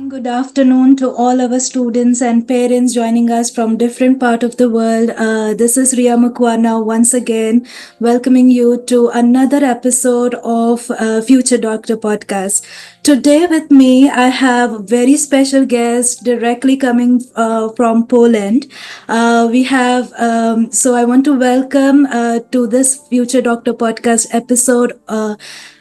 Good afternoon to all our students and parents joining us from different part of the world. This is Ria Mukwana once again welcoming you to another episode of Future Doctor podcast. Today with me, I have a very special guest directly coming from Poland. So I want to welcome to this Future Doctor podcast episode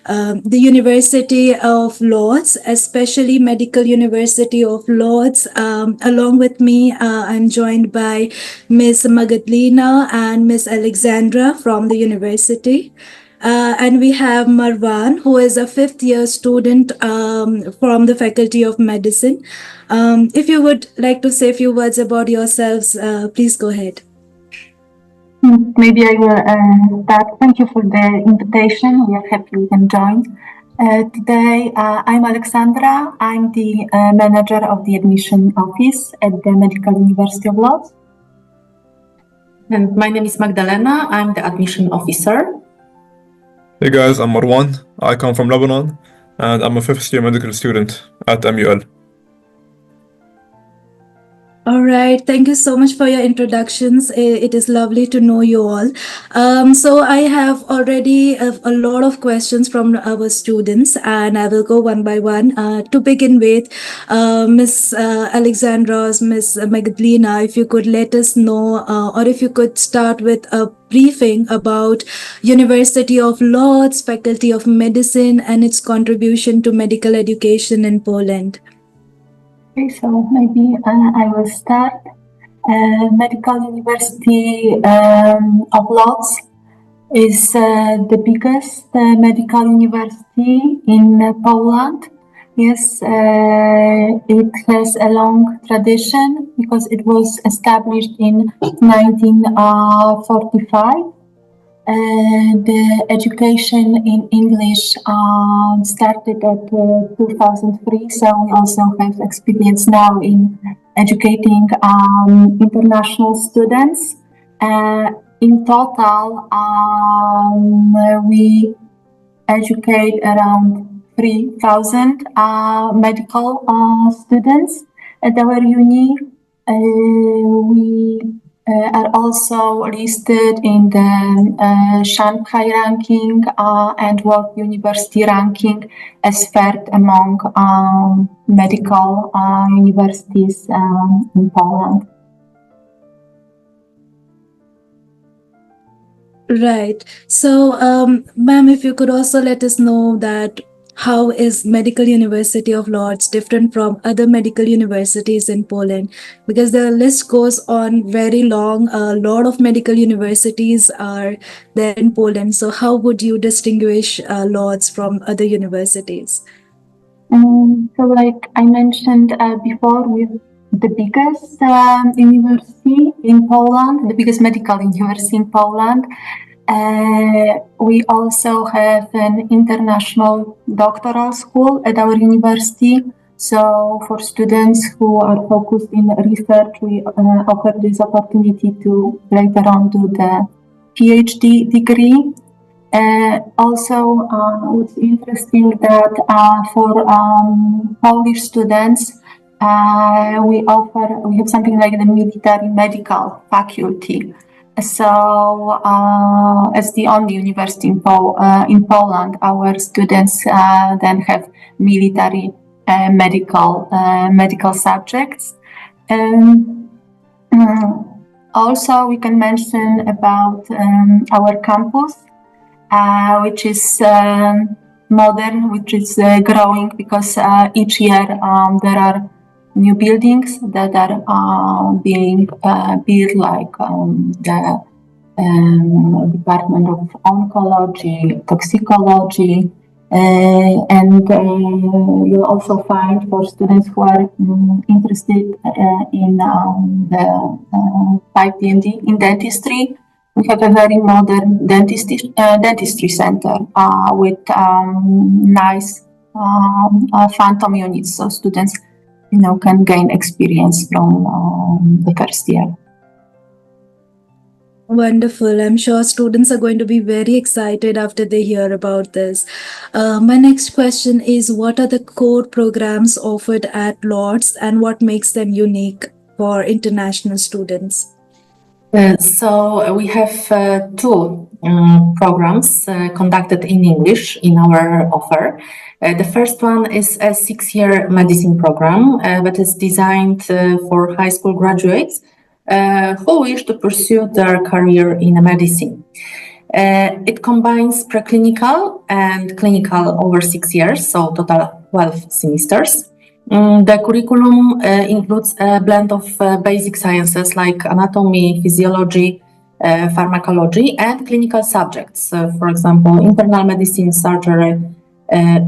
the University of Lodz, especially Medical University of Lodz. Along with me, I'm joined by Ms. Magadlina and Ms. Alexandra from the university. And we have Marwan, who is a fifth year student from the Faculty of Medicine. If you would like to say a few words about yourselves, please go ahead. Maybe I will start. Thank you for the invitation. We are happy you can join. Today, I'm Alexandra. I'm the manager of the admission office at the Medical University of Lodz. And my name is Magdalena. I'm the admission officer. Hey guys, I'm Marwan. I come from Lebanon and I'm a fifth year medical student at MUL. All right. Thank you so much for your introductions. It is lovely to know you all. So I have already a lot of questions from our students, and I will go one by one. To begin with, Miss Alexandra, Miss Magdalena, if you could let us know, or if you could start with a briefing about University of Lodz, Faculty of Medicine, and its contribution to medical education in Poland. Okay, so maybe I will start. Medical University of Lodz is the biggest medical university in Poland. Yes, it has a long tradition because it was established in 1945. The education in English started at 2003, so we also have experience now in educating international students. In total, we educate around 3,000 medical students at our uni. We are also listed in the Shanghai ranking and World University ranking as third among medical universities in Poland. Right. So, ma'am, if you could also let us know that how is Medical University of Lodz different from other medical universities in Poland? Because the list goes on very long. A lot of medical universities are there in Poland. So how would you distinguish Lodz from other universities? So like I mentioned before, with the biggest university in Poland, the biggest medical university in Poland, we also have an international doctoral school at our university. So for students who are focused in research, we offer this opportunity to later on do the PhD degree. Also, what's interesting that for Polish students, we have something like the military medical faculty. So, as the only university in Poland, our students then have military medical subjects. Also, we can mention about our campus, which is modern, which is growing because each year there are new buildings that are being built, like the Department of Oncology, Toxicology, and you'll also find for students who are interested in the 5D in dentistry, we have a very modern dentistry center with nice phantom units, so students can gain experience from the first year. Wonderful. I'm sure students are going to be very excited after they hear about this. My next question is, what are the core programs offered at Lodz and what makes them unique for international students? So we have two programs conducted in English in our offer. The first one is a 6-year medicine program that is designed for high school graduates who wish to pursue their career in medicine. It combines preclinical and clinical over 6 years, so total 12 semesters. The curriculum includes a blend of basic sciences like anatomy, physiology, pharmacology, and clinical subjects, for example, internal medicine, surgery,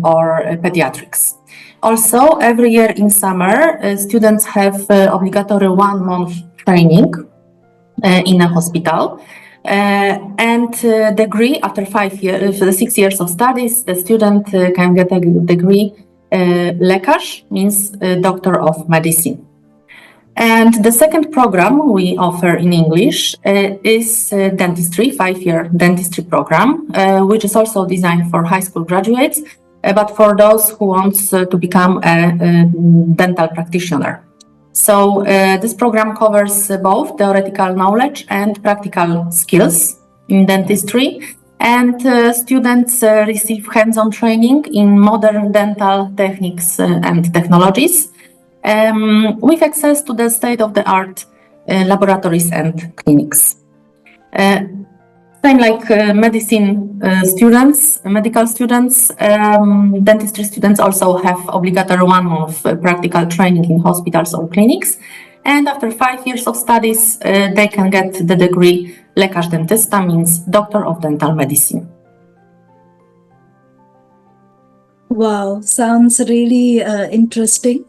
or pediatrics. Also, every year in summer, students have obligatory 1 month training in a hospital. And degree after 6 years of studies, the student can get a degree. Lekarz means doctor of medicine. And the second program we offer in English is dentistry, 5-year dentistry program, which is also designed for high school graduates, but for those who want to become a dental practitioner. So this program covers both theoretical knowledge and practical skills in dentistry. And students receive hands-on training in modern dental techniques and technologies with access to the state-of-the-art laboratories and clinics. Same like medical students, dentistry students also have obligatory 1 month practical training in hospitals or clinics. And after 5 years of studies, they can get the degree Lekarz dentysta, means doctor of dental medicine. Wow, sounds really interesting.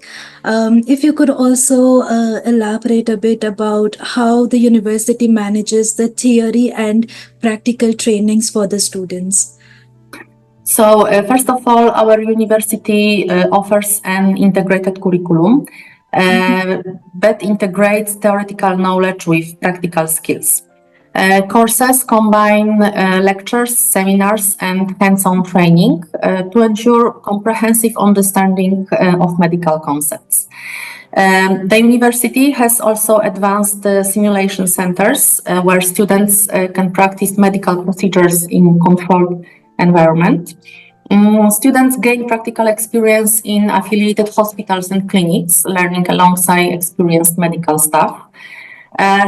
If you could also elaborate a bit about how the university manages the theory and practical trainings for the students. So, first of all, our university offers an integrated curriculum that integrates theoretical knowledge with practical skills. Courses combine lectures, seminars, and hands-on training to ensure comprehensive understanding of medical concepts. The university has also advanced simulation centers where students can practice medical procedures in controlled environment. Students gain practical experience in affiliated hospitals and clinics, learning alongside experienced medical staff.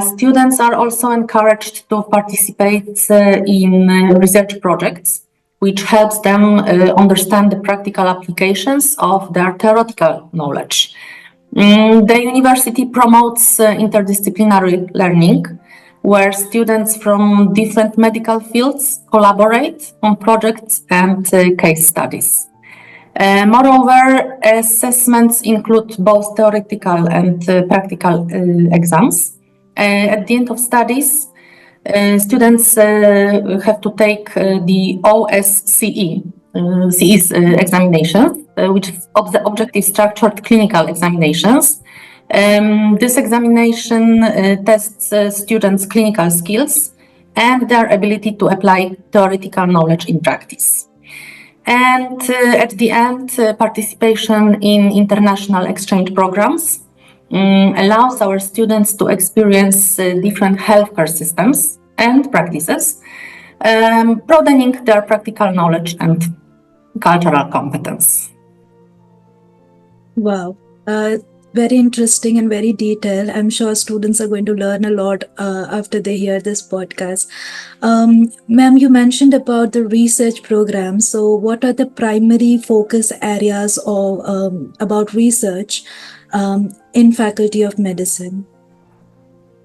Students are also encouraged to participate in research projects, which helps them understand the practical applications of their theoretical knowledge. The university promotes interdisciplinary learning, where students from different medical fields collaborate on projects and case studies. Moreover, assessments include both theoretical and practical exams. At the end of studies, students have to take the OSCE CE's examination, which is objective structured clinical examinations. This examination tests students' clinical skills and their ability to apply theoretical knowledge in practice. And at the end, participation in international exchange programs allows our students to experience different healthcare systems and practices, broadening their practical knowledge and cultural competence. Wow. Very interesting and very detailed. I'm sure students are going to learn a lot after they hear this podcast. Ma'am, you mentioned about the research program. So what are the primary focus areas of about research in Faculty of Medicine?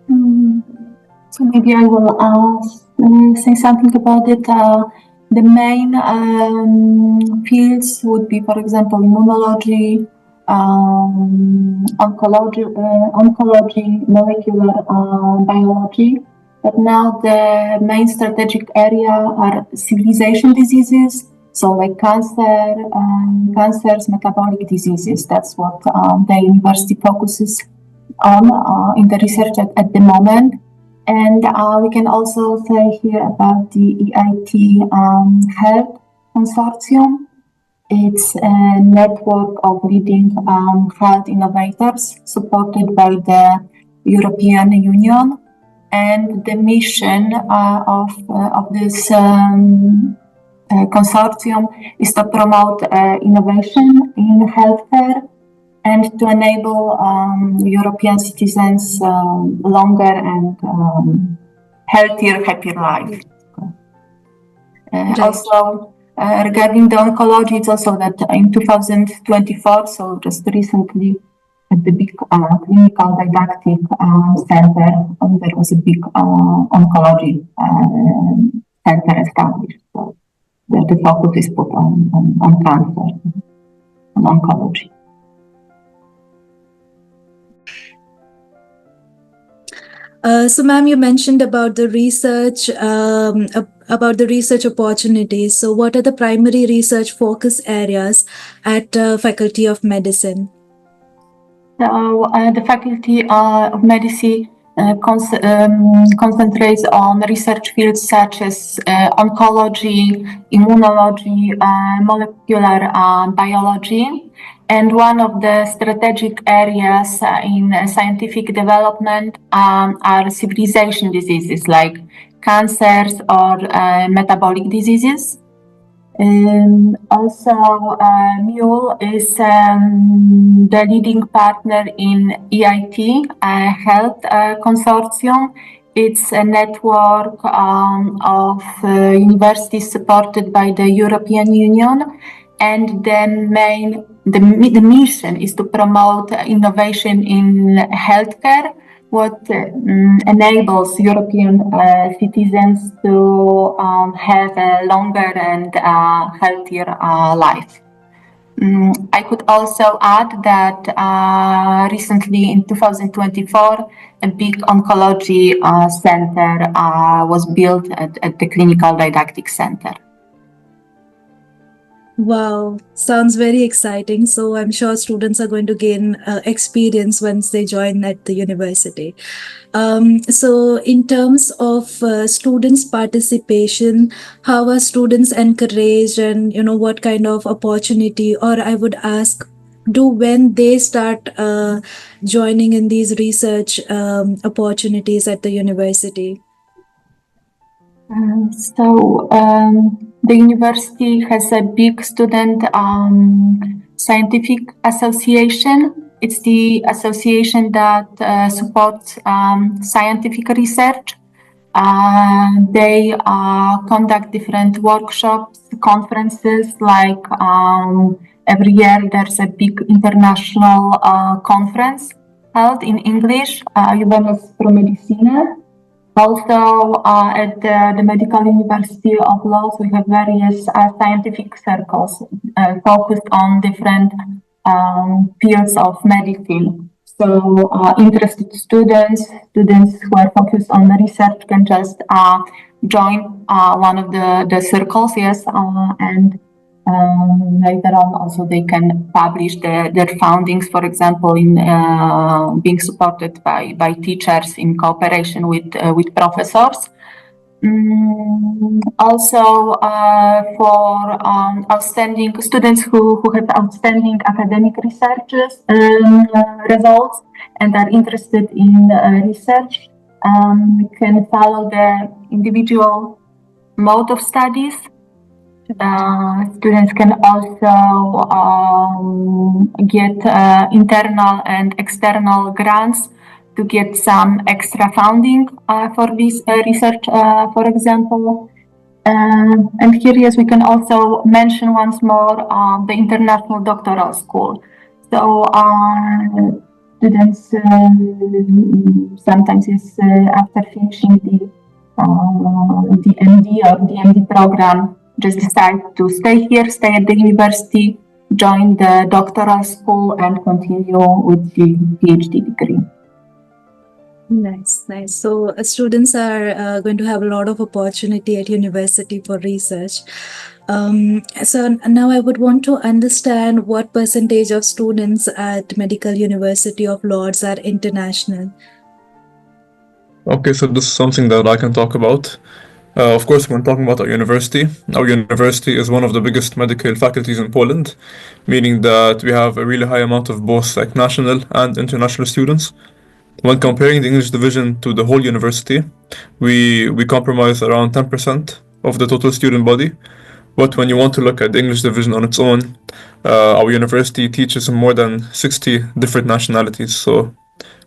So maybe I will say something about it. The main fields would be, for example, immunology, oncology, molecular biology. But now the main strategic area are civilization diseases, so like cancers, metabolic diseases. That's what the university focuses on in the research at the moment. And we can also say here about the EIT Health Consortium. It's a network of leading health innovators supported by the European Union. And the mission of this consortium is to promote innovation in healthcare and to enable European citizens longer and healthier, happier life. Right. Also, regarding the oncology, it's also that in 2024, so just recently, at the big clinical didactic center, there was a big oncology center established. So the focus is put on cancer, on oncology. So, ma'am, you mentioned about the research opportunities. So, what are the primary research focus areas at Faculty of Medicine? So the Faculty of Medicine concentrates on research fields such as oncology, immunology, molecular biology. And one of the strategic areas in scientific development are civilization diseases like cancers or metabolic diseases. Also, MULE is the leading partner in EIT Health Consortium. It's a network of universities supported by the European Union, and the mission is to promote innovation in healthcare, what enables European citizens to have a longer and healthier life. I could also add that recently in 2024, a big oncology center was built at the Clinical Didactic Center. Wow, sounds very exciting. So I'm sure students are going to gain experience once they join at the university. So in terms of students' participation, how are students encouraged, and what kind of opportunity, or I would ask, do when they start joining in these research opportunities at the university? The university has a big student scientific association. It's the association that supports scientific research. They conduct different workshops, conferences, like every year there's a big international conference held in English, Juvenes Pro Medicina. Also, at the Medical University of Lodz, we have various scientific circles focused on different fields of medicine. So, interested students who are focused on the research can just join one of the circles, yes, and later on also they can publish their findings, for example, in being supported by teachers in cooperation with professors. Also, for outstanding students who have outstanding academic researches results and are interested in research, can follow the individual mode of studies. Students can also get internal and external grants to get some extra funding for this research, for example. And here, yes, we can also mention once more the International Doctoral School. So students sometimes, yes, after finishing the MD or DMD program, just decide to stay here, stay at the university, join the doctoral school, and continue with the PhD degree. Nice. So students are going to have a lot of opportunity at university for research. So now I would want to understand what percentage of students at Medical University of Lodz are international. Okay, so this is something that I can talk about. Of course, when talking about our university is one of the biggest medical faculties in Poland, meaning that we have a really high amount of both like national and international students. When comparing the English division to the whole university, we compromise around 10% of the total student body. But when you want to look at the English division on its own, our university teaches more than 60 different nationalities. So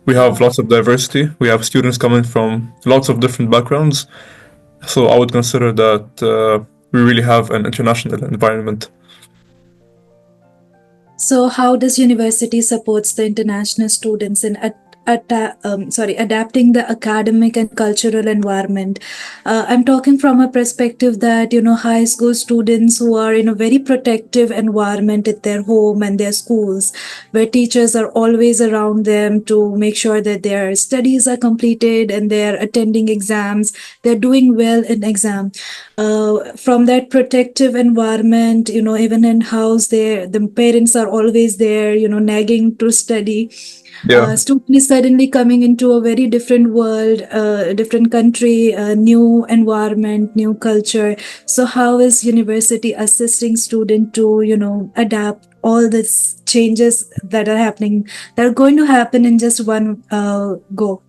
we have lots of diversity. We have students coming from lots of different backgrounds. So I would consider that we really have an international environment. So, how does university supports the international students in adapting the academic and cultural environment? I'm talking from a perspective that high school students who are in a very protective environment at their home and their schools, where teachers are always around them to make sure that their studies are completed and they're attending exams, they're doing well in exam. From that protective environment, even in house, the parents are always there, nagging to study. Yeah. Student is suddenly coming into a very different world, a different country, a new environment, new culture. So how is university assisting student to, adapt all these changes that are happening, that are going to happen in just one go?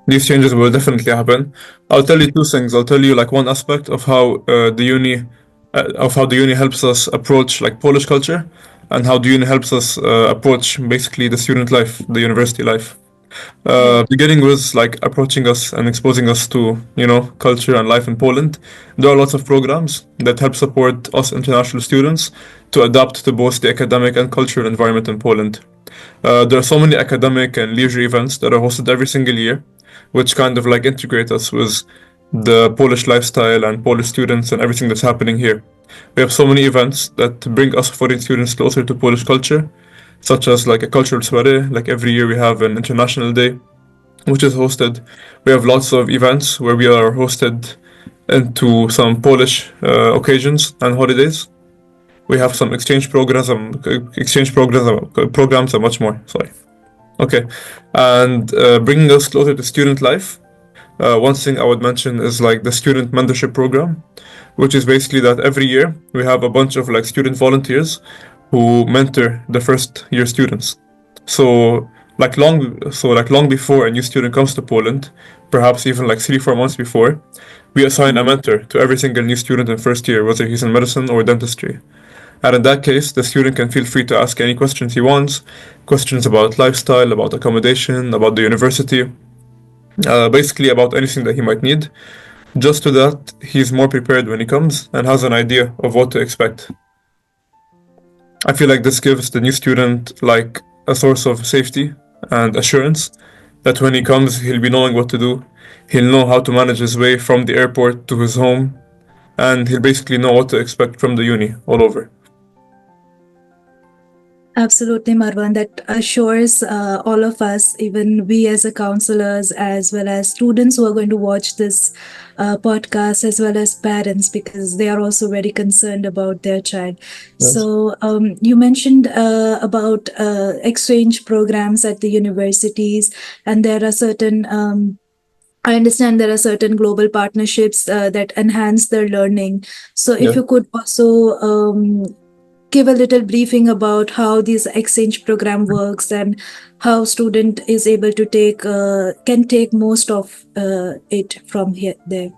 These changes will definitely happen. I'll tell you two things. I'll tell you like one aspect of how the uni helps us approach like Polish culture, and how the uni helps us approach basically the student life, the university life. Beginning with like approaching us and exposing us to culture and life in Poland. There are lots of programs that help support us international students to adapt to both the academic and cultural environment in Poland. There are so many academic and leisure events that are hosted every single year, which kind of like integrate us with the Polish lifestyle and Polish students and everything that's happening here. We have so many events that bring us foreign students closer to Polish culture, such as like a cultural soiree. Like every year we have an international day, which is hosted. We have lots of events where we are hosted into some Polish occasions and holidays. We have some programs and much more. Sorry. Okay, and bringing us closer to student life. One thing I would mention is like the student mentorship program, which is basically that every year we have a bunch of like student volunteers who mentor the first year students. So long before a new student comes to Poland, perhaps even like 3-4 months before, we assign a mentor to every single new student in first year, whether he's in medicine or dentistry. And in that case, the student can feel free to ask any questions he wants, questions about lifestyle, about accommodation, about the university, basically about anything that he might need, just so that he's more prepared when he comes and has an idea of what to expect. I feel like this gives the new student like a source of safety and assurance that when he comes, he'll be knowing what to do. He'll know how to manage his way from the airport to his home, and he'll basically know what to expect from the uni all over. Absolutely, Marwan. That assures all of us, even we as a counselors, as well as students who are going to watch this podcast, as well as parents, because they are also very concerned about their child. Yes. So, you mentioned about exchange programs at the universities, and there are certain. I understand there are certain global partnerships that enhance their learning. So, if Yeah. you could also give a little briefing about how this exchange program works and how student is able to can take most of it from here there.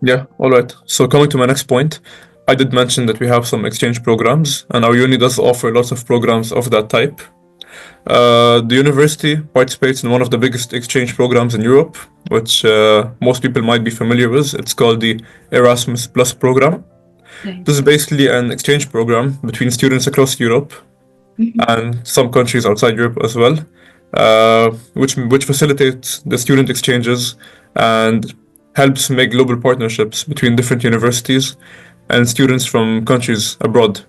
Yeah, all right. So coming to my next point, I did mention that we have some exchange programs, and our uni does offer lots of programs of that type. The university participates in one of the biggest exchange programs in Europe, which most people might be familiar with. It's called the Erasmus Plus program. Right. This is basically an exchange program between students across Europe and some countries outside Europe as well, which facilitates the student exchanges and helps make global partnerships between different universities and students from countries abroad.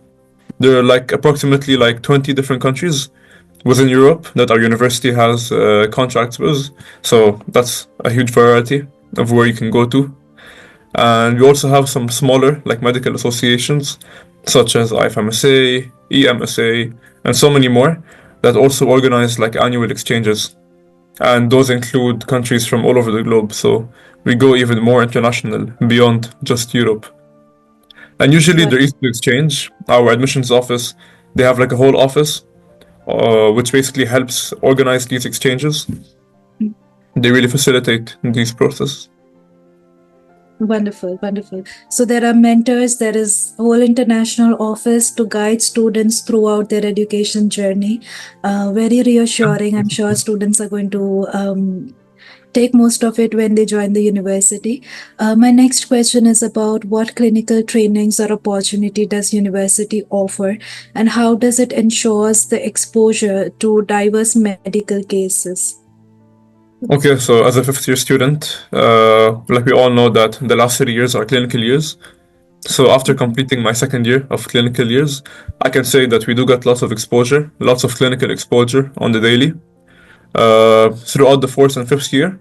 There are like approximately like 20 different countries within Europe that our university has contracts with, so that's a huge variety of where you can go to. And we also have some smaller like medical associations such as IFMSA, EMSA, and so many more that also organize like annual exchanges. and those include countries from all over the globe. So we go even more international beyond just Europe. And usually What? they're easy to exchange. Our admissions office, they have like a whole office, which basically helps organize these exchanges. They really facilitate these processes. Wonderful, wonderful. So there are mentors, there is whole international office to guide students throughout their education journey. Very reassuring. I'm sure students are going to take most of it when they join the university. My next question is about what clinical trainings or opportunity does university offer, and how does it ensures the exposure to diverse medical cases? Okay, so as a fifth year student, like we all know that the last 3 years are clinical years. So after completing my second year of clinical years, I can say that we do get lots of exposure, lots of clinical exposure on the daily. Throughout the fourth and fifth year,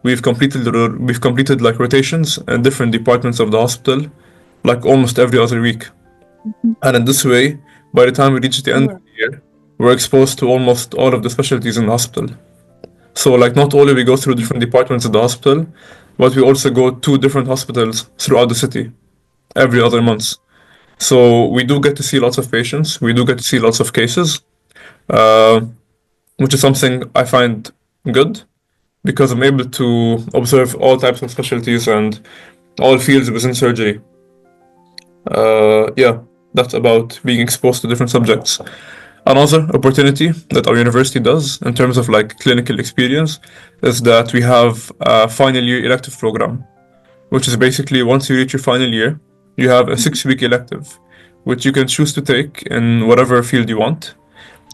we've completed like rotations in different departments of the hospital, like almost every other week. And in this way, by the time we reach the end of Wow. the year, we're exposed to almost all of the specialties in the hospital. So like not only we go through different departments of the hospital, but we also go to different hospitals throughout the city every other month. So we do get to see lots of patients. We do get to see lots of cases, uh, which is something I find good because I'm able to observe all types of specialties and all fields within surgery. Yeah, that's about being exposed to different subjects. Another opportunity that our university does in terms of like clinical experience is that we have a final year elective program, which is basically once you reach your final year, you have a 6 week elective, which you can choose to take in whatever field you want.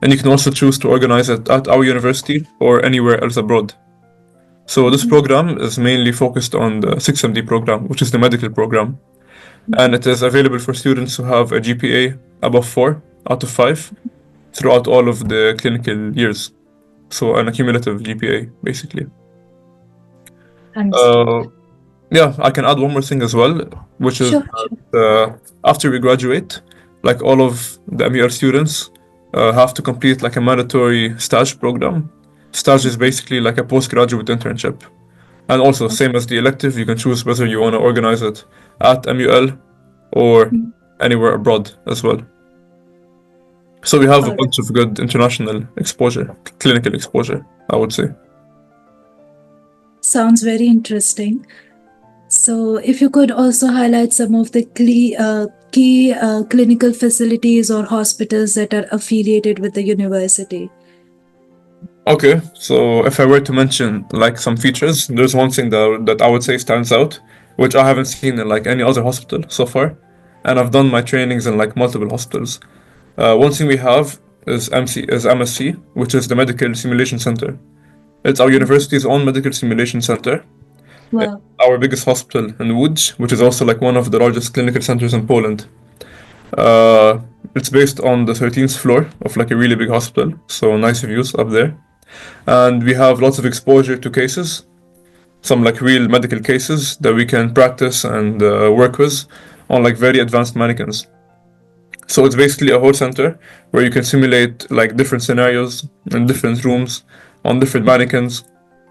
And you can also choose to organize it at our university or anywhere else abroad. So this program is mainly focused on the 6MD program, which is the medical program. And it is available for students who have a GPA above 4 out of 5 throughout all of the clinical years. So an accumulative GPA, basically. Understood. Yeah, I can add one more thing as well, which is Sure, sure. after we graduate, like all of the MER students have to complete like a mandatory stage program. Stage is basically like a postgraduate internship. And also, same as the elective, you can choose whether you want to organize it at MUL or anywhere abroad as well. So we have a All right. bunch of good international exposure, clinical exposure, I would say. Sounds very interesting. So, if you could also highlight some of the key clinical facilities or hospitals that are affiliated with the university. Okay, so if I were to mention like some features, there's one thing that I would say stands out, which I haven't seen in like any other hospital so far, and I've done my trainings in like multiple hospitals. One thing we have is MSC, which is the Medical Simulation Center. It's our university's own medical simulation center. It's Wow. our biggest hospital in Łódź, which is also like one of the largest clinical centers in Poland. Uh, it's based on the 13th floor of like a really big hospital, so nice views up there. And we have lots of exposure to cases, some like real medical cases that we can practice and work with on like very advanced mannequins. So it's basically a whole center where you can simulate like different scenarios in different rooms on different mannequins,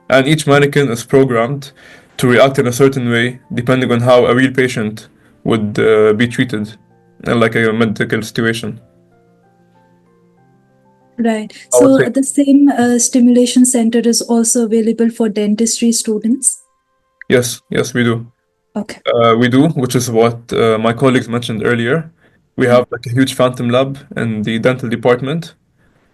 and each mannequin is programmed to react in a certain way depending on how a real patient would be treated in like a medical situation. Right. I would So say the same stimulation center is also available for dentistry students. yes, we do. Okay. We do, which is what my colleagues mentioned earlier. We have like a huge phantom lab in the dental department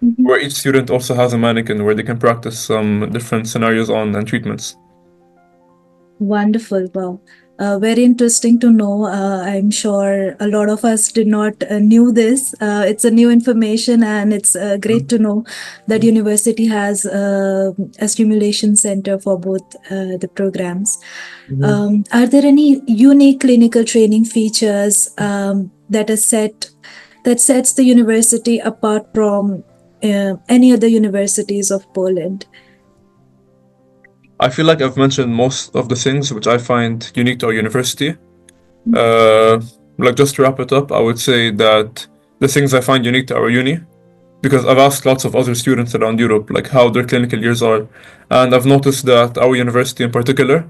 Mhm. where each student also has a mannequin where they can practice some different scenarios on and treatments. Wonderful. Wow. Very interesting to know. I'm sure a lot of us did not knew this. It's a new information, and it's great to know that university has a stimulation center for both the programs. Are there any unique clinical training features that sets the university apart from any other universities of Poland? I feel like I've mentioned most of the things which I find unique to our university. Uh, like just to wrap it up, I would say that the things I find unique to our uni because I've asked lots of other students around Europe like how their clinical years are, and I've noticed that our university in particular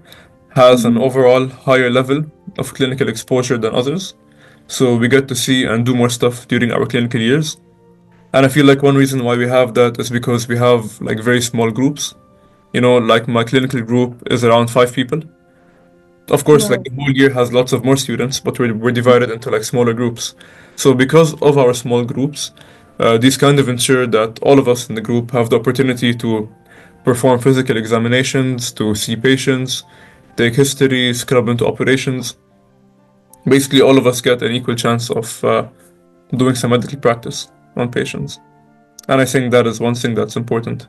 has an overall higher level of clinical exposure than others. So we get to see and do more stuff during our clinical years. And I feel like one reason why we have that is because we have like very small groups. Like my clinical group is around 5 people. Of course, like Wow. the whole year has lots of more students, but we're divided into like smaller groups. So because of our small groups, these kind of ensure that all of us in the group have the opportunity to perform physical examinations, to see patients, take history, scrub into operations. Basically, all of us get an equal chance of doing some medical practice on patients. And I think that is one thing that's important.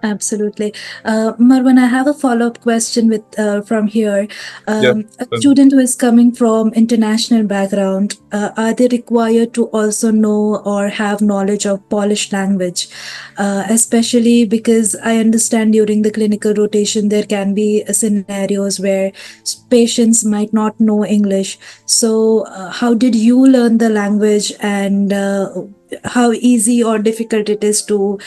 Absolutely. Marwan, I have a follow-up question with from here. Yeah. A student who is coming from international background, are they required to also know or have knowledge of Polish language? Especially because I understand during the clinical rotation, there can be scenarios where patients might not know English. So, how did you learn the language, and how easy or difficult it is to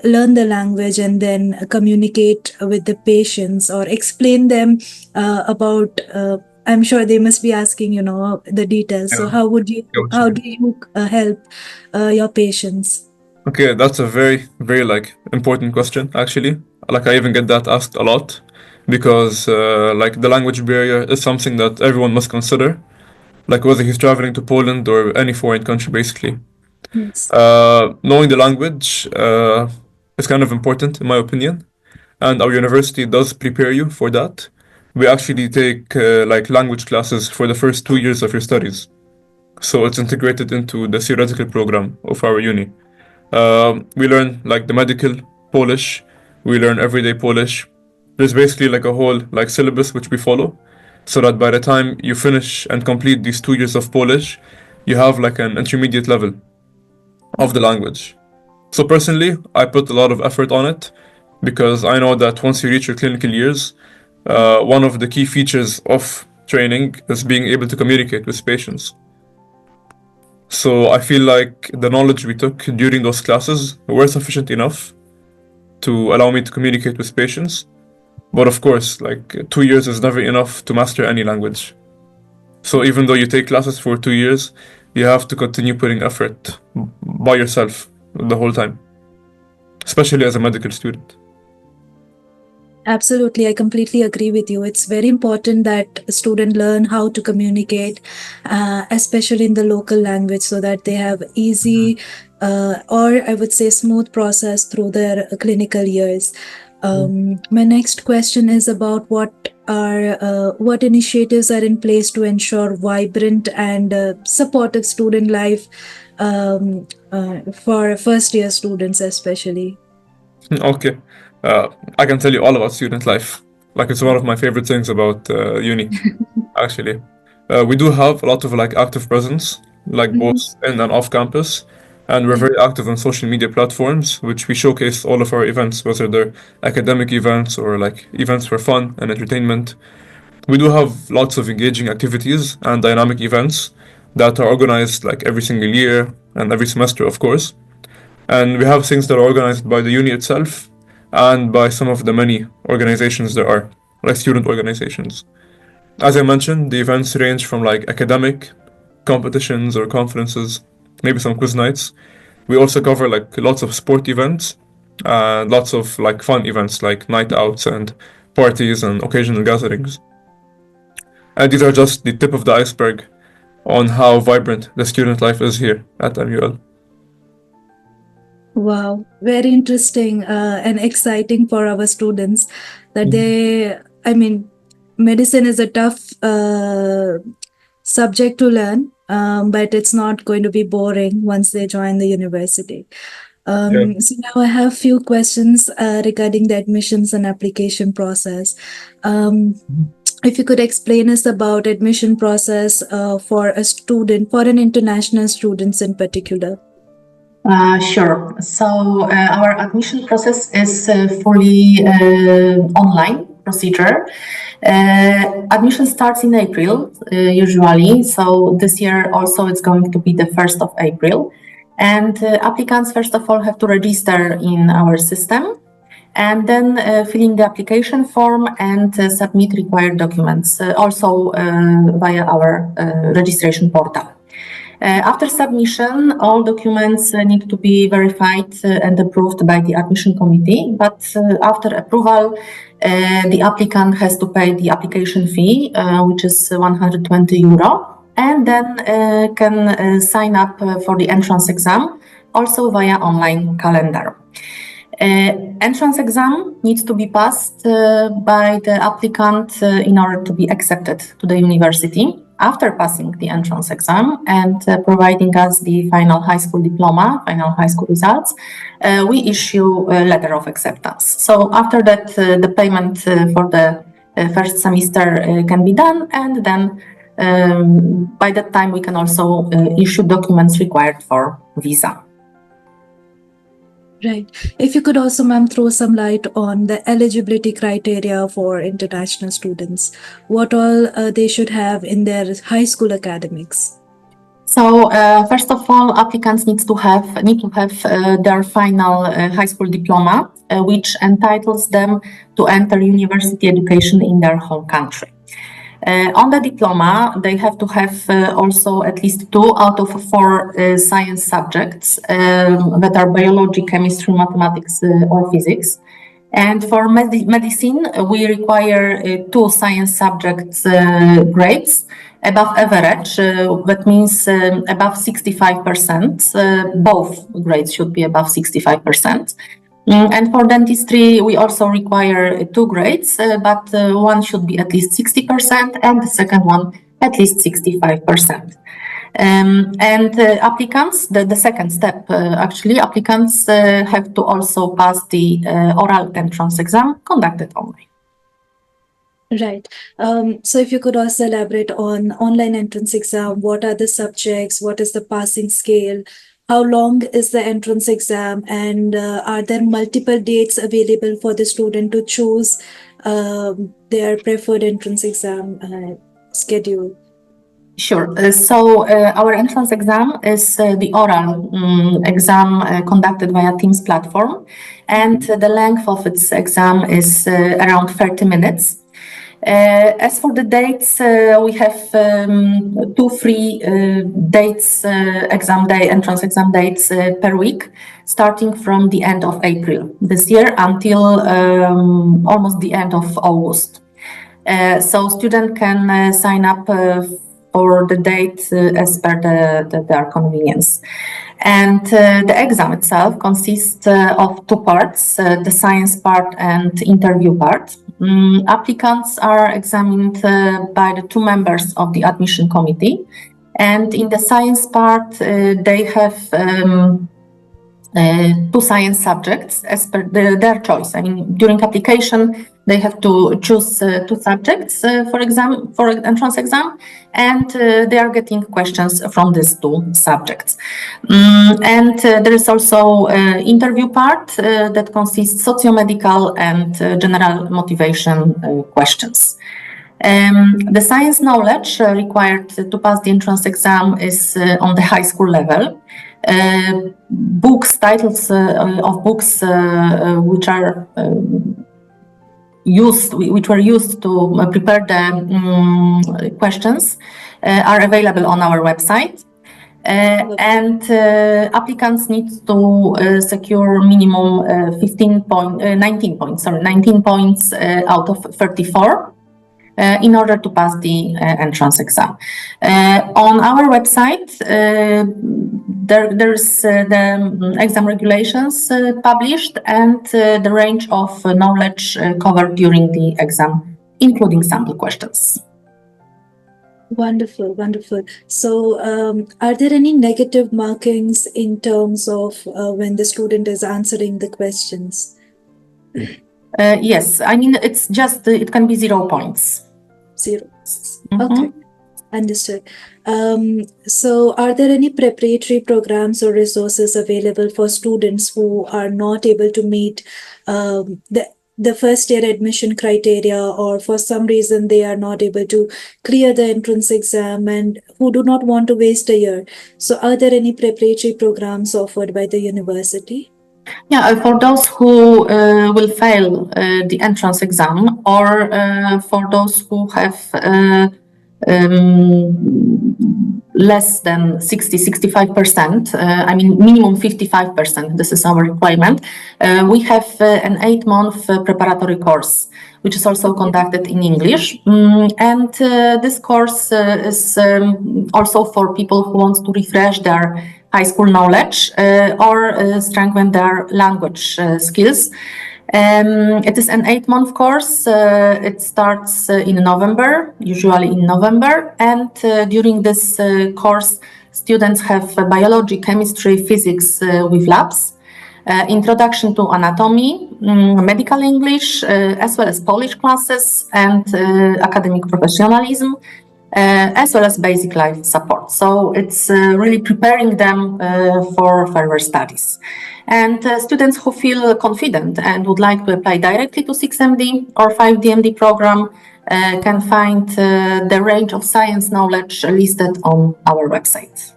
learn the language and then communicate with the patients or explain them about I'm sure they must be asking the details. So Yeah. how would you Yeah, what you how mean. do you help your patients? Okay, that's a very, very like important question actually. Like I even get that asked a lot because like the language barrier is something that everyone must consider. Like whether he's traveling to Poland or any foreign country, basically. Yes. Knowing the language is kind of important in my opinion, and our university does prepare you for that. We actually take like language classes for the first 2 years of your studies, so it's integrated into the theoretical program of our uni. We learn like the medical Polish, we learn everyday Polish. There's basically like a whole like syllabus which we follow, so that by the time you finish and complete these 2 years of Polish, you have like an intermediate level of the language. So personally, I put a lot of effort on it because I know that once you reach your clinical years, one of the key features of training is being able to communicate with patients. So I feel like the knowledge we took during those classes were sufficient enough to allow me to communicate with patients. But of course, like 2 years is never enough to master any language. So even though you take classes for 2 years, you have to continue putting effort by yourself the whole time, especially as a medical student. Absolutely, I completely agree with you. It's very important that a student learn how to communicate, especially in the local language, so that they have easy or I would say smooth process through their clinical years. My next question is about what initiatives are in place to ensure vibrant and supportive student life for first year students, especially. Okay. I can tell you all about student life. Like it's one of my favorite things about uni, actually. We do have a lot of like active presence, like Mhm. both in and off campus, and we're very active on social media platforms, which we showcase all of our events, whether they're academic events or like events for fun and entertainment. We do have lots of engaging activities and dynamic events that are organized like every single year and every semester, of course. And we have things that are organized by the uni itself and by some of the many organizations there are, like student organizations. As I mentioned, the events range from like academic competitions or conferences, maybe some quiz nights. We also cover like lots of sport events and lots of like fun events like night outs and parties and occasional gatherings. And these are just the tip of the iceberg on how vibrant the student life is here at MUL. Wow, very interesting and exciting for our students that I mean, medicine is a tough subject to learn, but it's not going to be boring once they join the university. Yeah. So now I have few questions regarding the admissions and application process. If you could explain us about admission process for a student, for an international students in particular. Sure. So our admission process is fully online procedure. Admission starts in April usually. So this year also it's going to be the 1st of April. And applicants, first of all, have to register in our system and then fill in the application form and submit required documents, also via our registration portal. After submission, all documents need to be verified and approved by the admission committee, but after approval, the applicant has to pay the application fee, which is 120 euro, and then can sign up for the entrance exam, also via online calendar. Entrance exam needs to be passed by the applicant in order to be accepted to the university. After passing the entrance exam and providing us the final high school diploma, final high school results, we issue a letter of acceptance. So after that, the payment for the first semester can be done, and then by that time we can also issue documents required for visa. Right. If you could also, ma'am, throw some light on the eligibility criteria for international students, what all they should have in their high school academics. So first of all, applicants need to have their final high school diploma, which entitles them to enter university education in their home country. On the diploma, they have to have also at least 2 out of 4 science subjects that are biology, chemistry, mathematics, or physics. And for medicine, we require 2 science subjects grades above average. That means above 65%. Both grades should be above 65%. And for dentistry, we also require 2 grades, but one should be at least 60% and the second one at least 65%. Applicants, the second step, applicants have to also pass the oral entrance exam conducted online. Right. So if you could also elaborate on online entrance exam, what are the subjects, what is the passing scale, how long is the entrance exam, and are there multiple dates available for the student to choose their preferred entrance exam schedule? Sure. So our entrance exam is the oral exam conducted via Teams platform, and the length of its exam is around 30 minutes. As for the dates, we have 2 free dates, entrance exam dates per week, starting from the end of April this year until almost the end of August. So students can sign up for the date as per their convenience. And the exam itself consists of 2 parts, the science part and interview part. Applicants are examined by the 2 members of the admission committee. And in the science part, they have 2 science subjects as per their choice. I mean, during application, they have to choose 2 subjects for entrance exam, and they are getting questions from these 2 subjects. And there is also interview part that consists socio-medical and general motivation questions. The science knowledge required to pass the entrance exam is on the high school level. Titles of books which were used to prepare the questions are available on our website. And applicants need to secure minimum 19 points out of 34 in order to pass the entrance exam. On our website, there's the exam regulations published and the range of knowledge covered during the exam, including sample questions. Wonderful, wonderful. So, are there any negative markings in terms of when the student is answering the questions? Yes, I mean, it's just, it can be 0 points. 0. Okay, understood. So, are there any preparatory programs or resources available for students who are not able to meet the first year admission criteria, or for some reason they are not able to clear the entrance exam and who do not want to waste a year. So are there any preparatory programs offered by the university? Yeah, for those who will fail the entrance exam, or for those who have less than 65%, I mean minimum 55%, this is our requirement, we have an 8-month preparatory course, which is also conducted in English. And this course is also for people who want to refresh their high school knowledge or strengthen their language skills. It is an 8-month course. It starts in November, usually in November, and during this course, students have biology, chemistry, physics with labs, introduction to anatomy, medical English, as well as Polish classes, and academic professionalism, as well as basic life support. So it's really preparing them for further studies. And students who feel confident and would like to apply directly to 6MD or 5DMD program can find the range of science knowledge listed on our website.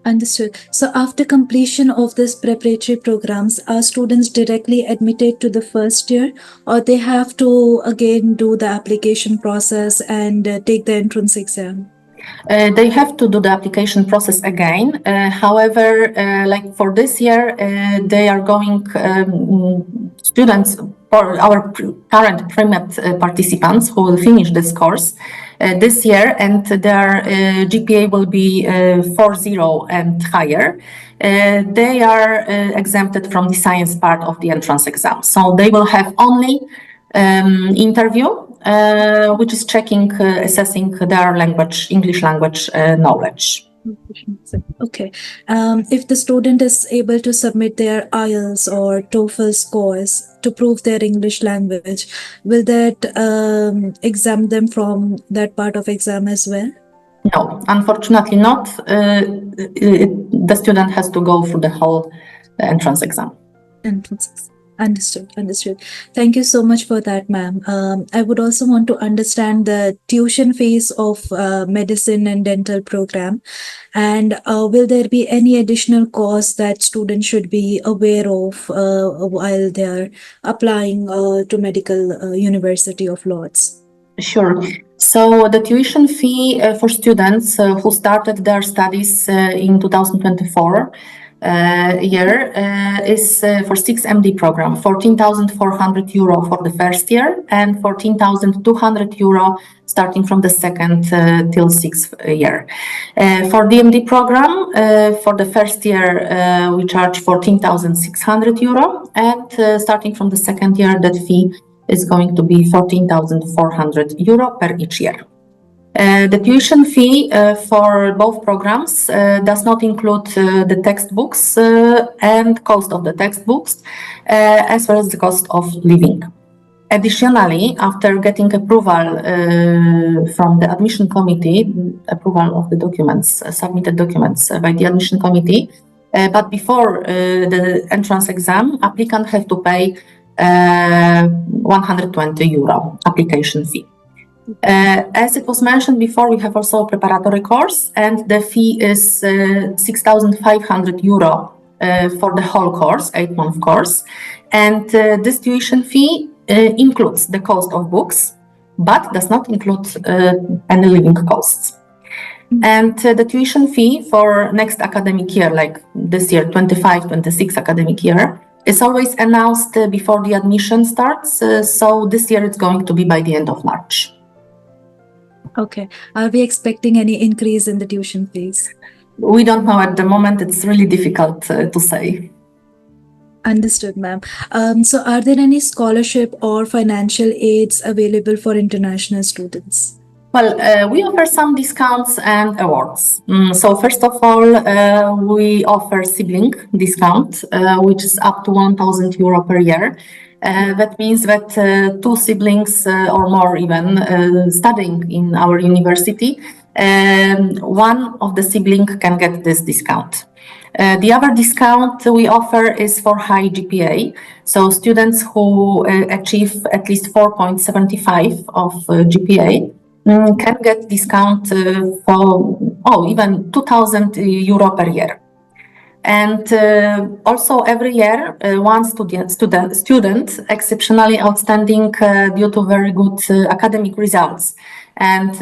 Understood. So after completion of this preparatory programs, are students directly admitted to the first year, or they have to again do the application process and take the entrance exam? They have to do the application process again. However, like for this year, they are going, students, or our current pre-med participants who will finish this course this year, and their GPA will be 4.0 and higher. They are exempted from the science part of the entrance exam. So they will have only interview, which is checking, assessing their language, English language knowledge. Okay. If the student is able to submit their IELTS or TOEFL scores to prove their English language, will that exempt them from that part of exam as well? No, unfortunately not. The student has to go through the whole entrance exam. Understood. Thank you so much for that, ma'am. I would also want to understand the tuition fees of medicine and dental program, and will there be any additional costs that students should be aware of while they are applying to Medical University of Lodz? Sure. So the tuition fee for students who started their studies in 2024 year is for 6MD program, 14,400 euro for the first year and 14,200 euro starting from the second till sixth year. For DMD program, for the first year, we charge 14,600 euro, and starting from the second year, that fee is going to be 14,400 euro per each year. The tuition fee for both programs does not include the textbooks and cost of the textbooks, as well as the cost of living. Additionally, after getting approval from the admission committee, approval of the documents, submitted documents by the admission committee, but before the entrance exam, applicant have to pay 120 euro application fee. As it was mentioned before, we have also a preparatory course, and the fee is 6,500 euro for the whole course, 8-month course. And this tuition fee includes the cost of books, but does not include any living costs. And the tuition fee for next academic year, like this year, 25-26 academic year, is always announced before the admission starts. So this year it's going to be by the end of March. Okay. Are we expecting any increase in the tuition fees? We don't know at the moment. It's really difficult to say. Understood, ma'am. So are there any scholarship or financial aids available for international students? Well, we offer some discounts and awards. So first of all, we offer sibling discount, which is up to 1,000 euro per year. That means that 2 siblings or more even studying in our university one of the siblings can get this discount. The other discount we offer is for high GPA. So students who achieve at least 4.75 of GPA can get discount for even 2,000 euro per year. And also every year, one student exceptionally outstanding due to very good academic results and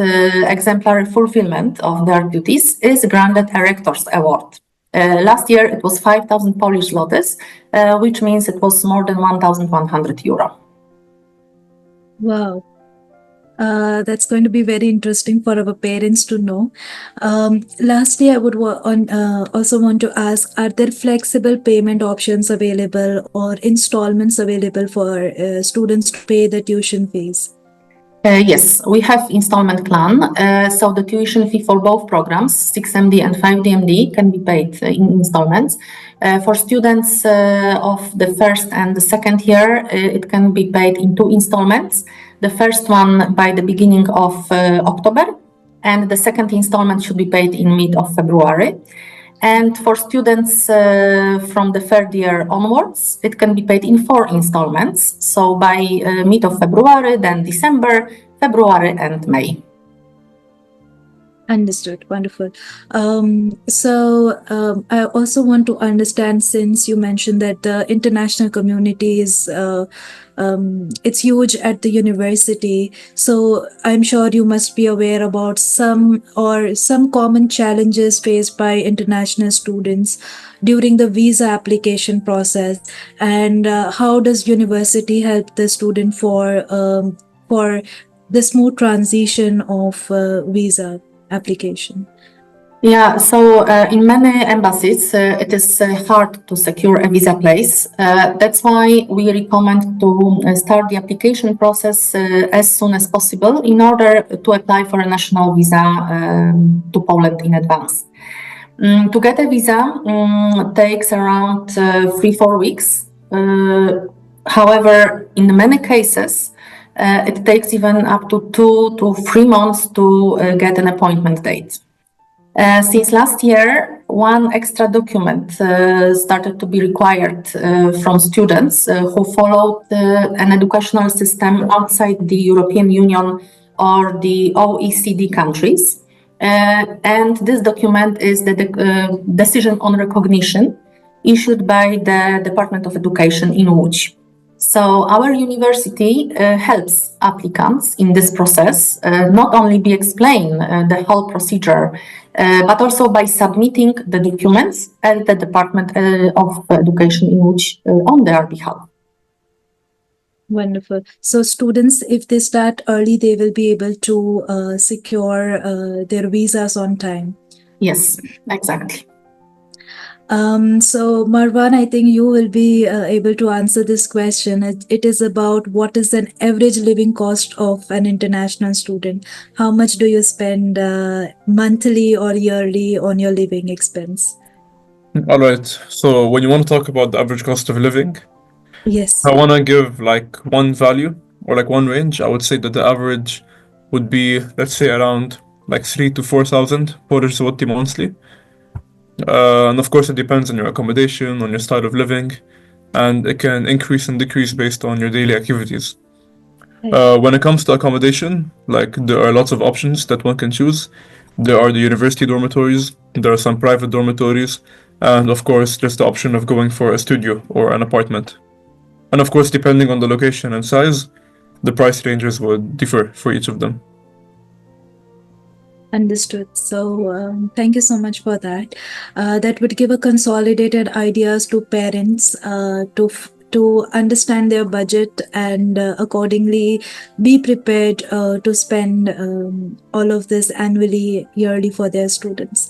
exemplary fulfillment of their duties is granted a Rector's Award. Last year it was 5,000 Polish zlotys, which means it was more than 1,100 euro. Wow. That's going to be very interesting for our parents to know. Lastly, I would also want to ask, are there flexible payment options available or installments available for students to pay the tuition fees? Yes, we have installment plan. So the tuition fee for both programs, 6MD and 5DMD, can be paid in installments. For students of the first and the second year, it can be paid in 2 installments. The first one by the beginning of October, and the second installment should be paid in mid of February. And for students from the third year onwards, it can be paid in 4 installments. So by mid of February, then December, February, and May. Understood. Wonderful. I also want to understand, since you mentioned that the international community is it's huge at the university. So I'm sure you must be aware about some common challenges faced by international students during the visa application process, and how does university help the student for the smooth transition of visa application? Yeah, so in many embassies, it is hard to secure a visa place. That's why we recommend to start the application process as soon as possible in order to apply for a national visa to Poland in advance. To get a visa takes around 3-4 weeks. However, in many cases, it takes even up to 2 to 3 months to get an appointment date. Since last year, one extra document started to be required from students who followed an educational system outside the European Union or the OECD countries. And this document is the decision on recognition issued by the Department of Education in Łódź. So our university helps applicants in this process, not only by explain the whole procedure, but also by submitting the documents at the Department of Education in Łódź on their behalf. Wonderful. So students, if they start early, they will be able to secure their visas on time. Yes, exactly. So Marwan, I think you will be able to answer this question. It is about what is an average living cost of an international student? How much do you spend monthly or yearly on your living expense? All right. So when you want to talk about the average cost of living, Yes. I want to give like one value or like one range. I would say that the average would be, let's say, around like 3,000 to 4,000 Polish zloty monthly. And of course, it depends on your accommodation, on your style of living, and it can increase and decrease based on your daily activities. When it comes to accommodation, like there are lots of options that one can choose. There are the university dormitories, there are some private dormitories, and of course, there's the option of going for a studio or an apartment. And of course, depending on the location and size, the price ranges would differ for each of them. Understood. So thank you so much for that. That would give a consolidated ideas to parents to understand their budget and accordingly be prepared to spend all of this annually, yearly for their students.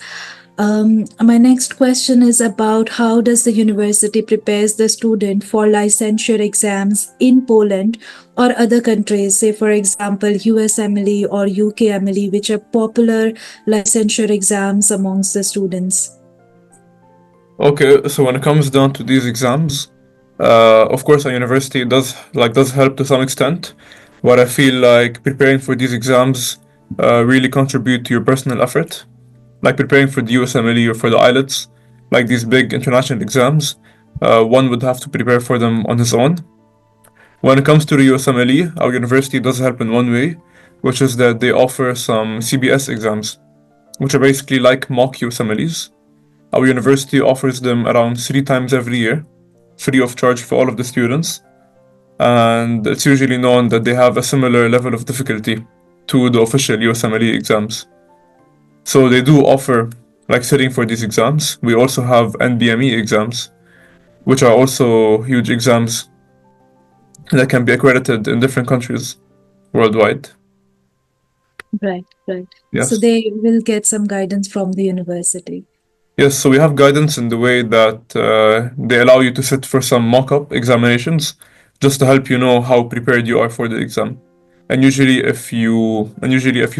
My next question is about how does the university prepares the student for licensure exams in Poland or other countries, say for example USMLE or UKMLE, which are popular licensure exams amongst the students? Okay, so when it comes down to these exams, of course, a university does help to some extent, but I feel like preparing for these exams really contribute to your personal effort, like preparing for the USMLE or for the IELTS, like these big international exams. One would have to prepare for them on his own. When it comes to the USMLE, our university does help in one way, which is that they offer some CBS exams, which are basically like mock USMLEs. Our university offers them around 3 times every year, free of charge for all of the students, and it's usually known that they have a similar level of difficulty to the official USMLE exams. So they do offer like sitting for these exams. We also have NBME exams, which are also huge exams that can be accredited in different countries worldwide. Right, right. Yes. So they will get some guidance from the university. Yes, so we have guidance in the way that they allow you to sit for some mock-up examinations just to help you know how prepared you are for the exam. And usually if you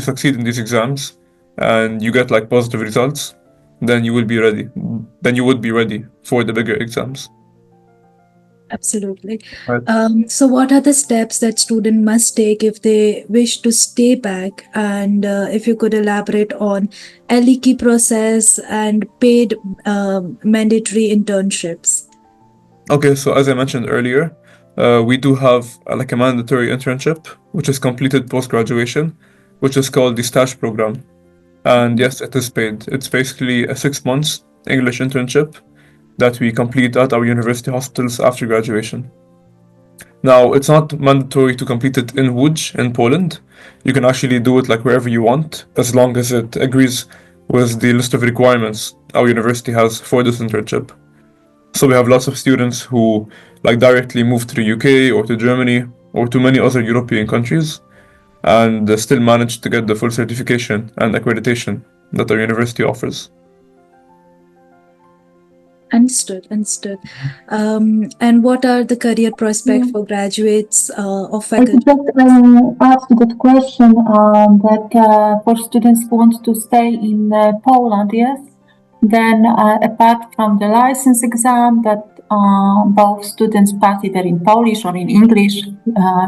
succeed in these exams and you get like positive results, then you will be ready. Then you would be ready for the bigger exams. Absolutely. Right. So what are the steps that student must take if they wish to stay back? And if you could elaborate on LEK process and paid mandatory internships. Okay, so as I mentioned earlier, we do have like a mandatory internship, which is completed post-graduation, which is called the STASH program. And yes, it is paid. It's basically a 6 months English internship that we complete at our university hospitals after graduation. Now, it's not mandatory to complete it in Łódź in Poland. You can actually do it like wherever you want, as long as it agrees with the list of requirements our university has for this internship. So we have lots of students who like directly move to the UK or to Germany or to many other European countries and still manage to get the full certification and accreditation that our university offers. Understood, understood. And what are the career prospects for graduates of I faculty? could just ask that question that for students who want to stay in Poland, yes, then apart from the license exam that both students pass either in Polish or in English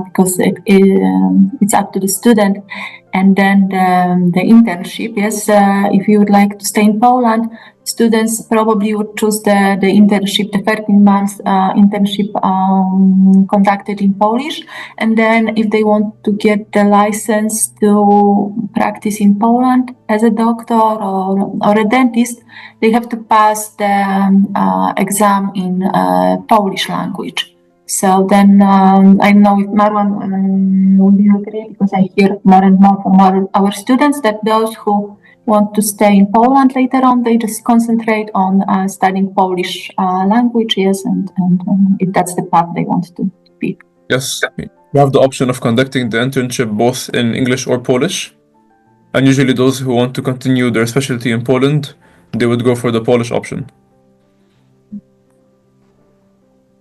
because it's up to the student, and then the internship, yes, if you would like to stay in Poland, students probably would choose the internship, the 13 months internship conducted in Polish. And then if they want to get the license to practice in Poland as a doctor or a dentist, they have to pass the exam in Polish language. So then I know if Marwan will you agree, because I hear more and more from our students that those who want to stay in Poland later on, they just concentrate on studying Polish language, yes, and if that's the path they want to be. Yes, you have the option of conducting the internship both in English or Polish. And usually those who want to continue their specialty in Poland, they would go for the Polish option.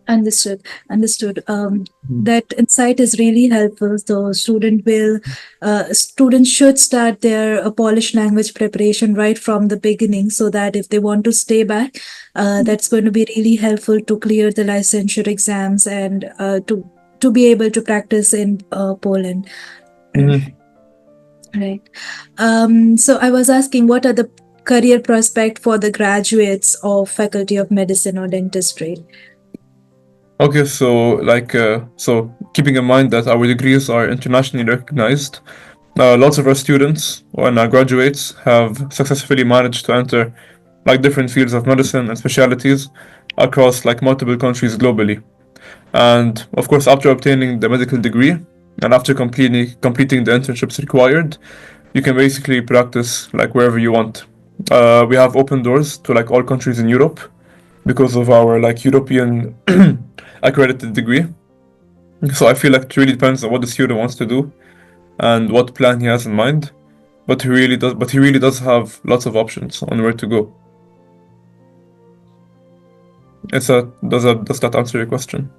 Understood, understood. That insight is really helpful. So students should start their Polish language preparation right from the beginning, so that if they want to stay back, that's going to be really helpful to clear the licensure exams and to be able to practice in Poland. Right. So I was asking, what are the career prospects for the graduates of Faculty of Medicine or Dentistry? Okay, so so keeping in mind that our degrees are internationally recognized, lots of our students and our graduates have successfully managed to enter like different fields of medicine and specialties across like multiple countries globally. And of course, after obtaining the medical degree and after completing the internships required, you can basically practice like wherever you want. We have open doors to like all countries in Europe because of our like European accredited degree. So I feel like it really depends on what the student wants to do and what plan he has in mind. But he really does have lots of options on where to go. Does that answer your question?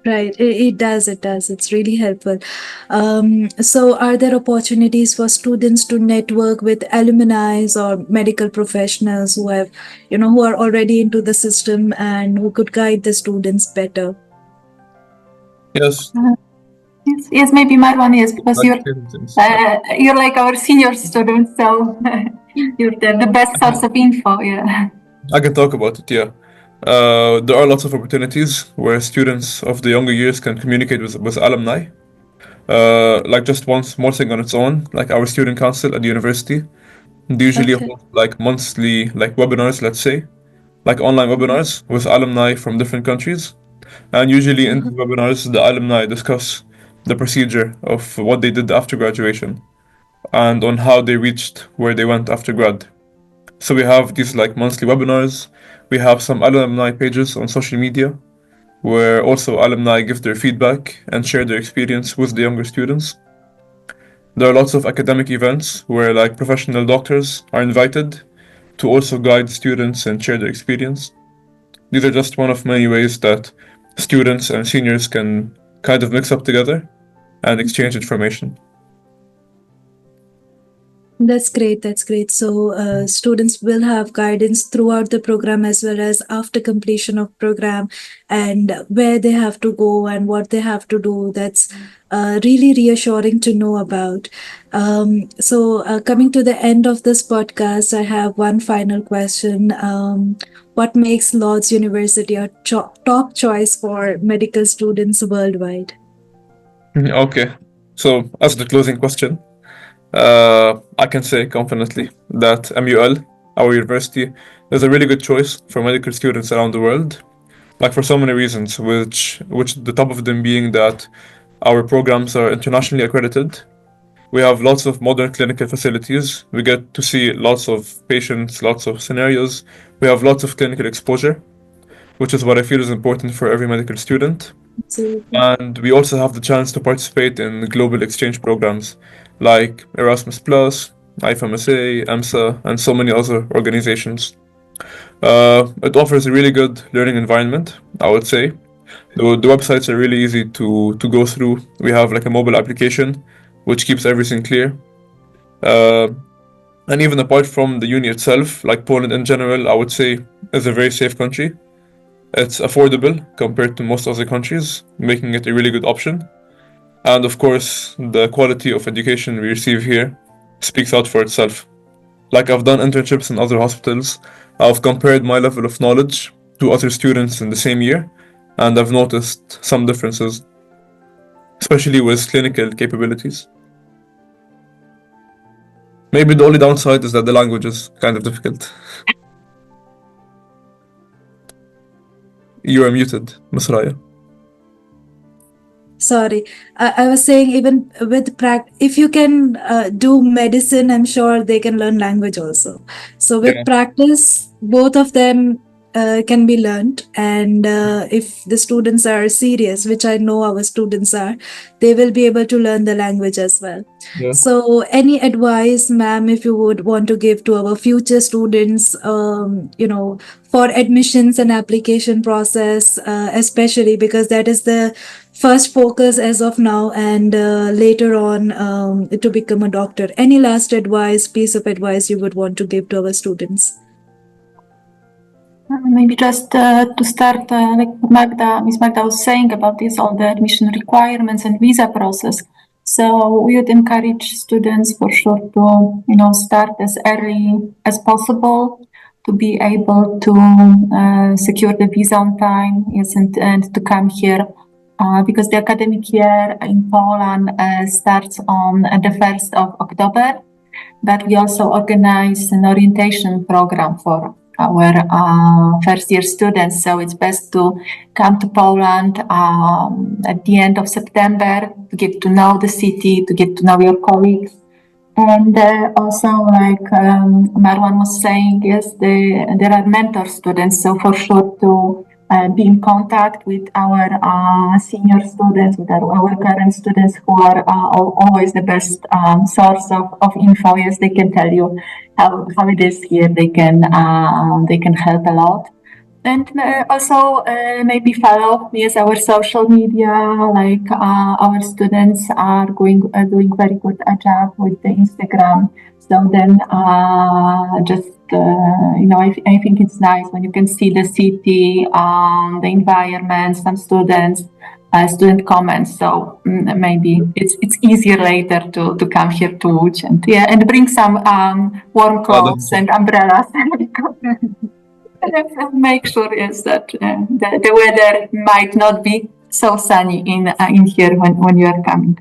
Right, it does. It's really helpful. So are there opportunities for students to network with alumni or medical professionals who have, who are already into the system and who could guide the students better? Yes. Yes, maybe Marwan, yes, because Like things. you're like our senior student, so you're the best source of info. Yeah. I can talk about it, yeah. There are lots of opportunities where students of the younger years can communicate with alumni. Like just one small thing on its own, like our student council at the university, they usually Okay. hold like monthly like webinars, let's say, like online webinars with alumni from different countries. And usually in these webinars, the alumni discuss the procedure of what they did after graduation and on how they reached where they went after grad. So we have these like monthly webinars. We have some alumni pages on social media where also alumni give their feedback and share their experience with the younger students. There are lots of academic events where like professional doctors are invited to also guide students and share their experience. These are just one of many ways that students and seniors can kind of mix up together and exchange information. That's great. That's great. So students will have guidance throughout the program as well as after completion of program, and where they have to go and what they have to do. That's really reassuring to know about. So coming to the end of this podcast, I have one final question. What makes Lodz University a top choice for medical students worldwide? Okay, so as the closing question, I can say confidently that MUL, our university, is a really good choice for medical students around the world. Like for so many reasons, which the top of them being that our programs are internationally accredited. We have lots of modern clinical facilities. We get to see lots of patients, lots of scenarios. We have lots of clinical exposure, which is what I feel is important for every medical student. Absolutely. And we also have the chance to participate in global exchange programs like Erasmus Plus, IFMSA, EMSA, and so many other organizations. It offers a really good learning environment, I would say. The websites are really easy to go through. We have like a mobile application which keeps everything clear. Uh, and even apart from the uni itself, like Poland in general, I would say is a very safe country. It's affordable compared to most other countries, making it a really good option. And of course, the quality of education we receive here speaks out for itself. Like I've done internships in other hospitals, I've compared my level of knowledge to other students in the same year, and I've noticed some differences, especially with clinical capabilities. Maybe the only downside is that the language is kind of difficult. You are muted, Miss Raya. Sorry, I was saying even with if you can do medicine, I'm sure they can learn language also. So with Yeah. practice, both of them can be learned. And if the students are serious, which I know our students are, they will be able to learn the language as well. Yeah. So any advice, ma'am, if you would want to give to our future students, for admissions and application process, especially because that is the first focus as of now, and later on to become a doctor. Any last advice, piece of advice you would want to give to our students? Maybe just to start, like Miss Magda was saying about this, all the admission requirements and visa process. So we would encourage students for sure to, start as early as possible to be able to secure the visa on time, yes, and to come here. Because the academic year in Poland starts on the 1st of October, but we also organize an orientation program for our first year students. So it's best to come to Poland at the end of September to get to know the city, to get to know your colleagues. And also, like Marwan was saying, yes, there are mentor students. So for sure to be in contact with our senior students, with our current students who are always the best source of info. Yes, they can tell you how it is here. They can help a lot. And also maybe follow me as our social media. Like our students are doing very good job with the Instagram. So then I think it's nice when you can see the city, the environment. Some students student comments. So maybe it's easier later to come here to Łódź and bring some warm clothes and umbrellas. Make sure that the weather might not be so sunny in here when you are coming.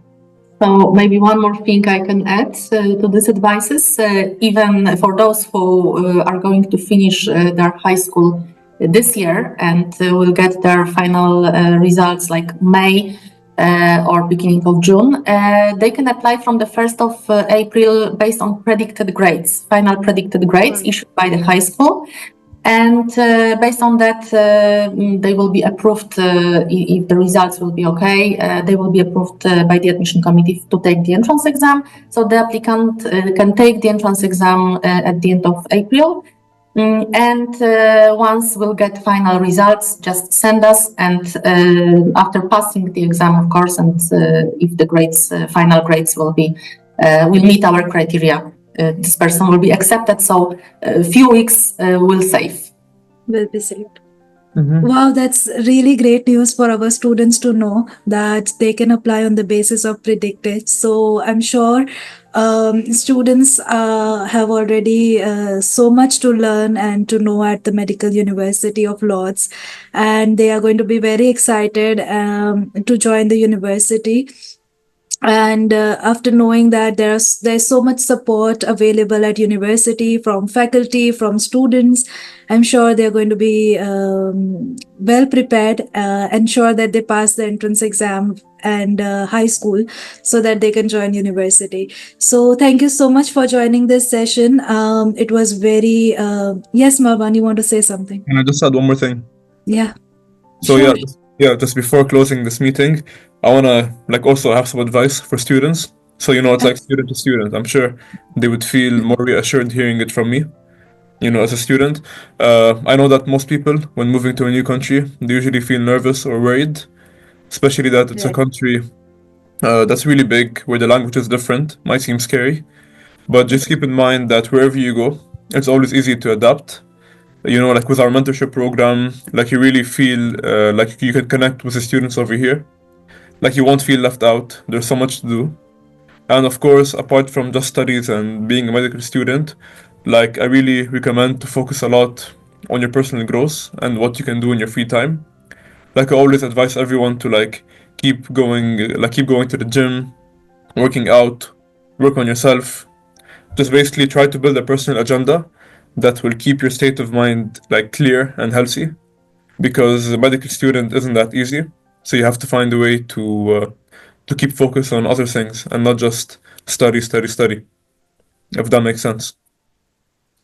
So maybe one more thing I can add to these advices, even for those who are going to finish their high school this year and will get their final results like May or beginning of June, they can apply from the 1st of April based on predicted grades, final predicted grades issued by the high school. And based on that, they will be approved if the results will be okay. They will be approved by the admission committee to take the entrance exam. So the applicant can take the entrance exam at the end of April. And once we'll get final results, just send us. And after passing the exam, of course, and if the grades, final grades will meet our criteria, this person will be accepted. So a few weeks will save. Will be saved. Wow, that's really great news for our students to know that they can apply on the basis of predicted. So I'm sure students have already so much to learn and to know at the Medical University of Lodz, and they are going to be very excited to join the university. And after knowing that there's so much support available at university from faculty, from students, I'm sure they're going to be well prepared, ensure that they pass the entrance exam and high school so that they can join university. So thank you so much for joining this session. It was very yes, Marwan, you want to say something? Can I just add one more thing? Yeah. So Sure. just before closing this meeting, I wanna also have some advice for students. So it's like student to student. I'm sure they would feel more reassured hearing it from me. As a student, I know that most people, when moving to a new country, they usually feel nervous or worried, especially that it's a country that's really big, where the language is different. Might seem scary, but just keep in mind that wherever you go, it's always easy to adapt. Like with our mentorship program, like you really feel like you can connect with the students over here. Like you won't feel left out. There's so much to do. And of course, apart from just studies and being a medical student, like I really recommend to focus a lot on your personal growth and what you can do in your free time. Like I always advise everyone to keep going to the gym, working out, work on yourself. Just basically try to build a personal agenda that will keep your state of mind clear and healthy, because a medical student isn't that easy. So you have to find a way to keep focus on other things and not just study, study, study. If that makes sense.